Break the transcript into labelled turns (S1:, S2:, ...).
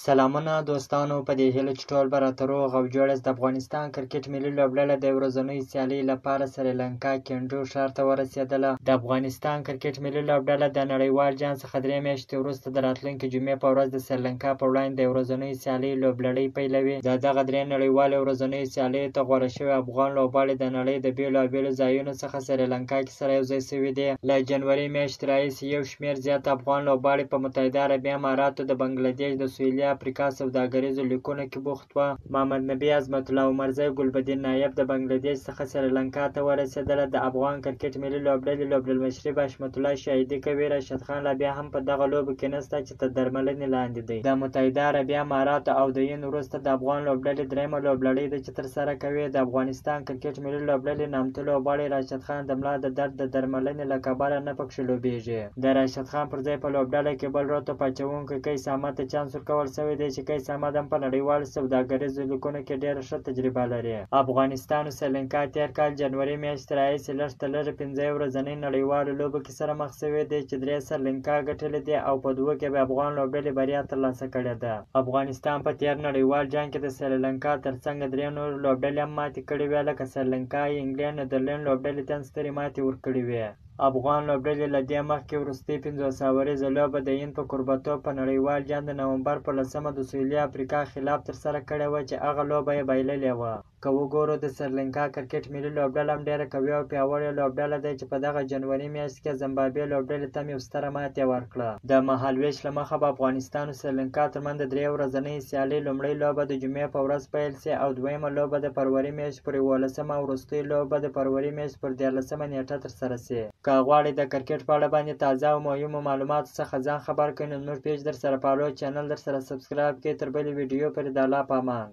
S1: سلامونه دوستانو، په دې هیله چې ټول به راته روغ او جوړ یاست. د افغانستان کرکټ ملي لوبډله د ورځنیو سیالیو لپاره سریلانکا کینډو ښار ته ورسېدله. د افغانستان کرکټ ملي لوبډله د نړیوال جام څخه 3 میاشتې وروسته د راتلونکي جمعې په ورځ د سریلانکا په وړاندې د ورځنیو سیالیو لوبلړۍ پیلوي. د دغه 3 نړیوالو ورځنیو سیالیو ته غوره شوي افغان لوبغاړي د نړۍ د بېلابېلو ځایونو څخه سریلانکا کې سره یوځای شوي دي. له جنوري میاشتې راهیسې یو شمېر زیات افغان لوبغاړي په متحده عربي اماراتو، د بنګلادیش، د سویلي افریقا سوداګریزو لیکونو کې بوخت وو. محمد نبي، عظمت الله عمرزی، ګلبدین نایب د بنګلادیش څخه سریلانکا ته ورسېدله. د افغان کرکټ ملي لوبډلې لوبډلمشري به حشمت الله شاهدي کوي. راشد خان لا بیا هم په دغه لوبو کې نشته چې تر درملنې لاندې دی. د متحده عربي اماراتو او د هند وروسته د افغان لوبډلې درېیمه لوبلړۍ ده چې ترسره کوي. د افغانستان کرکټ ملي لوبډلې نامتو لوبغاړی راشد خان د ملا د درد د درملنې له کبله نه پکښې لوبېږي. د راشد خان پر ځای په لوبډله کې بل رتبه اچوونکی قیس احمد ته چانس ورکول شوی دی چې قیس احمد هم په نړیوالو سوداګریزو لیکونو کې ډېره ښه تجربه لري. افغانستان او سریلانکا تېر کال جنوري میاشتې راهیسې لږ تر لږه 15 ورځنۍ نړیوالو لوبو کې سره مخ شوي دي چې 3 سریلانکا ګټلې دي او په 2 کې به افغان لوبډلې بریا ترلاسه کړې ده. افغانستان په تېر نړیوال جام کې د سریلانکا ترڅنګ 3 نورو لوبډلې هم ماتې کړې وې، لکه سریلانکا، انګلند، نیدرلند لوبډلې ته هم سترې ماتې ورکړې وې. افغان لوبډلې له دې مخکې وروستۍ 50 اوریزه لوبه د هند په کوربهتوب په نړیوال جام د نومبر په 10مه د سویلي افریقا خلاف ترسره کړې وه چې هغه لوبه یې بایللې وه. که وګورو د سریلانکا کرکټ ملي لوبډله هم ډېره قوي او پیاوړې لوبډله ده چې په دغه جنوري میاشت کې زمبابوې لوبډلې ته هم یو ستره ماتې ورکړه. د مهالوېش له مخه به افغانستان او سریلانکا ترمنځ د 3 ورځنۍ سیالۍ لومړۍ لوبه د جمعې په ورځ پیل شي او دویمه لوبه د فروري میاشتې پر 11مه او وروستۍ لوبه د فروري میاشتې پر 14مه نیټه ترسره شي. که غواړئ د کرکټ په اړه باندې تازه او مهمو معلوماتو څخه ځان خبر کړئ نو زموږ پیج درسره فالو، چینل درسره سبسکرایب کړئ. تر بلې ویډیو پورې د الله په امان.